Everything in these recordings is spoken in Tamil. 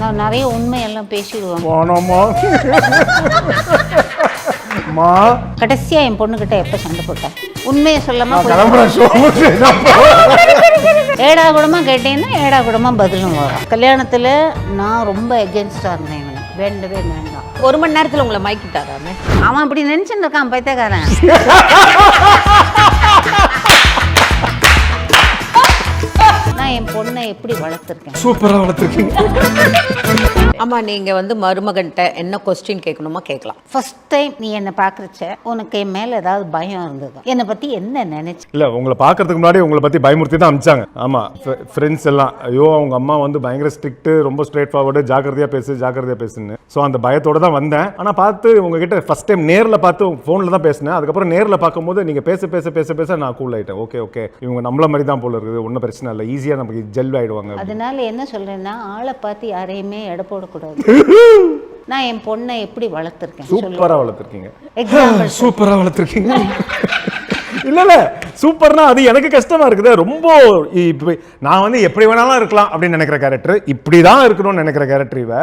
நான் நிறைய உண்மையெல்லாம் பேசிடுவேன். கடைசியா என் பொண்ணுகிட்ட எப்ப சண்டை போட்டேன்? உண்மையை சொல்லாம ஏடா கூடமா கேட்டீங்கன்னா ஏடா கூடமா பதிலும் வரும். கல்யாணத்துல நான் ரொம்ப எகென்ஸ்டா இருந்தேன். இவனை வேண்டவே வேண்டாம். 1 மணி நேரத்துல உங்களை மயக்கிட்டாராமே? அவன் அப்படி நினைச்சுட்டு இருக்கான் பைத்தியக்காரன். நான் என் பொண்ணை எப்படி வளர்த்துருக்கேன்? சூப்பரா வளர்த்துருக்கீங்க. ஆமா, நீங்க வந்து மருமகன்கிட்ட என்ன கொஸ்டின் கேட்கணுமா கேட்கலாம். ஃபர்ஸ்ட் டைம் நீ என்னை பார்க்குறச்ச உனக்கு என் மேலே ஏதாவது பயம் இருந்தது? என்னை பற்றி என்ன நினைச்சு? இல்லை, உங்களை பார்க்கறதுக்கு முன்னாடி உங்களை பற்றி பயமுறுத்தி தான் அனுப்பிச்சாங்க. ஆமாம், ஃப்ரெண்ட்ஸ் எல்லாம் ஐயோ அவங்க அம்மா வந்து பயங்கர ஸ்ட்ரிக்ட்டு, ரொம்ப ஸ்ட்ரெயிட் ஃபார்வர்டு, ஜாக்கிரதையாக பேசுன்னு. ஸோ அந்த பயத்தோடு தான் வந்தேன். ஆனால் பார்த்து உங்ககிட்ட ஃபர்ஸ்ட் டைம் நேரில் பார்த்து ஃபோனில் தான் பேசினேன். அதுக்கப்புறம் நேரில் பார்க்கும்போது நீங்கள் பேச நான் கூல் ஆகிட்டேன். ஓகே இவங்க நம்மள மாதிரி தான் போல இருக்குது, ஒன்றும் பிரச்சனை இல்லை, ஈஸியாக நமக்கு ஜெல் ஆகிடுவாங்க. அதனால என்ன சொல்கிறேன்னா, ஆளை பார்த்து யாரையுமே எடை போடக்கூடாது. நான் என் பொண்ணை எப்படி வளர்த்துருக்கேன்? சூப்பரா வளர்த்துருக்கீங்க. எக்ஸாம்பிள் சூப்பரா வளர்த்துருக்கீங்க. இல்ல சூப்பர்னா அது எனக்கு கஷ்டமா இருக்குது. ரொம்ப நான் வந்து எப்படி வேணாலும் இருக்கலாம் அப்படின்னு நினைக்கிற கேரக்டர், இப்படிதான் இருக்கணும்னு நினைக்கிற கேரக்டர் இவ.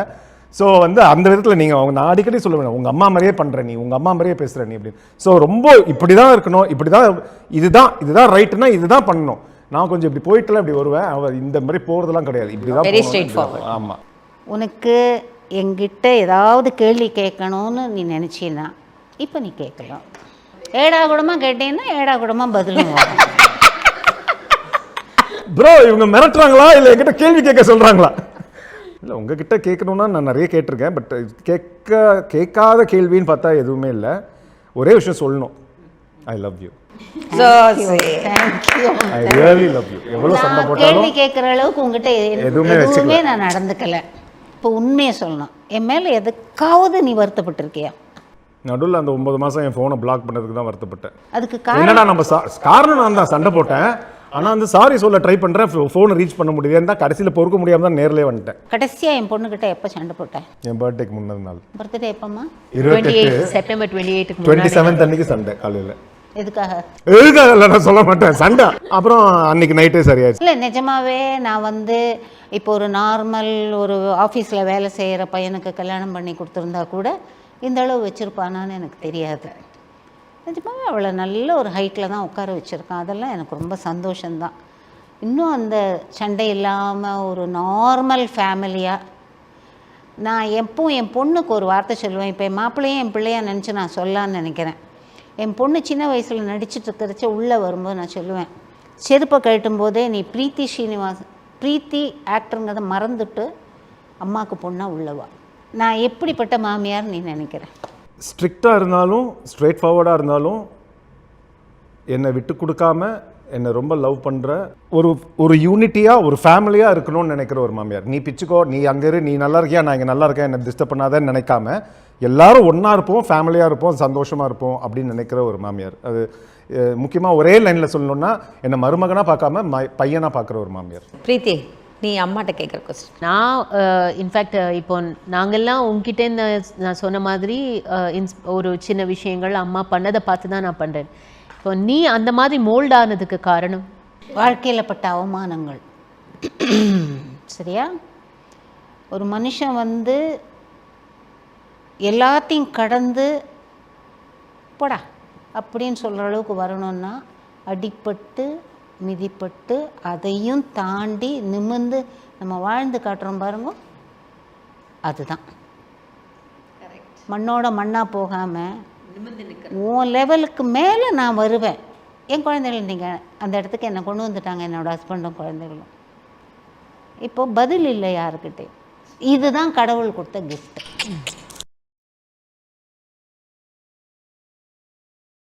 ஸோ வந்து அந்த விதத்தில் நீங்கள் நான் அடிக்கடி சொல்லுவேன், உங்கள் அம்மா மாதிரியே பண்ணுற நீ, உங்கள் அம்மா மாதிரியே பேசுகிற நீ அப்படின்னு. ஸோ ரொம்ப இப்படி தான் இருக்கணும், இப்படி தான், இதுதான் ரைட்டுனா இதுதான் பண்ணணும். நான் கொஞ்சம் இப்படி போயிட்டுலாம் இப்படி வருவேன். அவள் இந்த மாதிரி போகிறதுலாம் கிடையாது, இப்படி தான். Very straight forward. ஆமாம். உனக்கு எங்கிட்ட ஏதாவது கேள்வி கேட்கணும்னு நீ நினச்சின்னா இப்போ நீ கேட்கலாம். ஏடா கூடமாக கேட்டீங்கன்னா ஏடா கூடமாக பதிலும் வரும். ப்ரோ இவங்க மிரட்டுறாங்களா இல்லை என்கிட்ட கேள்வி கேட்க சொல்கிறாங்களா? இல்லை, உங்ககிட்ட கேட்கணுன்னா நான் நிறைய கேட்டிருக்கேன். பட் கேட்காத கேள்வின்னு பார்த்தா எதுவுமே இல்லை. ஒரே விஷயம் சொல்லணும், ஐ லவ் யூ. எவ்வளோ சண்டை போட்டாலும் கேள்வி கேட்குற அளவுக்கு உங்ககிட்ட எதுவுமே நான் நடந்துக்கல. இப்போ உண்மையை சொல்லணும், என் மேலே எதுக்காவது நீ வருத்தப்பட்டிருக்கியா? நடுவில் அந்த 9 மாதம் என் ஃபோனை பிளாக் பண்ணதுக்கு தான் வருத்தப்பட்டேன். அதுக்கு என்னடா நம்ம காரணம் நான் தான் சண்டை போட்டேன். ஆனால் வந்து சாரி சொல்ல ட்ரை பண்ணுறேன், ஃபோனை ரீச் பண்ண முடியல, கடைசியில் பொறுக்க முடியாமல் தான் நேரிலே வந்துட்டேன். கடைசியாக என் பொண்ணுகிட்ட எப்போ சண்டை போட்டேன்? என் பர்த்டேக்கு முன்னது நாள். பர்த்டே எப்போம்மா? 28 செப்டம்பர் 28 27 அன்னைக்கு சண்டை காலையில். எதுக்காக இல்லை நான் சொல்ல மாட்டேன், சண்டை. அப்புறம் அன்னைக்கு நைட்டே சரியாச்சு. இல்லை நிஜமாவே நான் வந்து இப்போ ஒரு நார்மல் ஒரு ஆஃபீஸில் வேலை செய்கிற பையனுக்கு கல்யாணம் பண்ணி கொடுத்துருந்தா கூட இந்த அளவு வச்சுருப்பானான்னு எனக்கு தெரியாது. நிஜமாவே அவளை நல்ல ஒரு ஹைட்டில் தான் உட்கார வச்சுருக்கான். அதெல்லாம் எனக்கு ரொம்ப சந்தோஷந்தான். இன்னும் அந்த சண்டை இல்லாமல் ஒரு நார்மல் ஃபேமிலியாக நான் எப்பவும் என் பொண்ணுக்கு ஒரு வார்த்தை சொல்லுவேன். இப்போ என் மாப்பிள்ளையும் என் பிள்ளையாக நினச்சி நான் சொல்லலான்னு நினைக்கிறேன். என் பொண்ணு சின்ன வயசில் நடிச்சுட்டு இருக்கிறச்ச உள்ளே வரும்போது நான் சொல்லுவேன், செருப்பை கழட்டும் போதே நீ ப்ரீத்தி ஆக்டருங்கிறத மறந்துட்டு அம்மாவுக்கு பொண்ணாக உள்ளவா. நான் எப்படிப்பட்ட மாமியார் நீ நினைக்கிறேன்? ஸ்ட்ரிக்டாக இருந்தாலும் ஸ்ட்ரெயிட் ஃபார்வர்டாக இருந்தாலும் என்னை விட்டு கொடுக்காம என்னை ரொம்ப லவ் பண்ணுற ஒரு யூனிட்டியாக ஒரு ஃபேமிலியாக இருக்கணும்னு நினைக்கிற ஒரு மாமியார். நீ பிச்சுக்கோ, நீ அங்கே இரு, நீ நல்லா இருக்கியா, நான் இங்கே நல்லா இருக்கேன், என்னை டிஸ்டர்ப் பண்ணாதேன்னு நினைக்காம எல்லாரும் ஒன்றா இருப்போம், ஃபேமிலியாக இருப்போம், சந்தோஷமாக இருப்போம் அப்படின்னு நினைக்கிற ஒரு மாமியார். அது முக்கியமாக ஒரே லைனில் சொல்லணுன்னா என்னை மருமகனாக பார்க்காம பையனாக பார்க்குற ஒரு மாமியார். பிரீத்தி, நீ அம்மாட்ட கேட்குற கொஸ்டின். நான் இன்ஃபேக்ட் இப்போ நாங்கள்லாம் உங்ககிட்ட நான் சொன்ன மாதிரி ஒரு சின்ன விஷயங்கள் அம்மா பண்ணதை பார்த்து தான் நான் பண்ணுறேன். இப்போ நீ அந்த மாதிரி மோல்ட் ஆனதுக்கு காரணம் வாழ்க்கையில் பட்ட அவமானங்கள். சரியா? ஒரு மனுஷன் வந்து எல்லாத்தையும் கடந்து போடா அப்படின்னு சொல்கிற அளவுக்கு வரணும்னா அடிப்பட்டு மிதிப்பட்டு அதையும் தாண்டி நிமிர்ந்து நம்ம வாழ்ந்து காட்டுறோம் பாருங்க, அதுதான். மண்ணோட மண்ணாக போகாமல் உன் லெவலுக்கு மேலே நான் வருவேன். என் குழந்தைகள் நீங்கள் அந்த இடத்துக்கு என்னை கொண்டு வந்துட்டாங்க, என்னோடய ஹஸ்பண்டும் குழந்தைகளும். இப்போது பதில் இல்லை யாருக்கிட்டே. இதுதான் கடவுள் கொடுத்த கிஃப்ட்.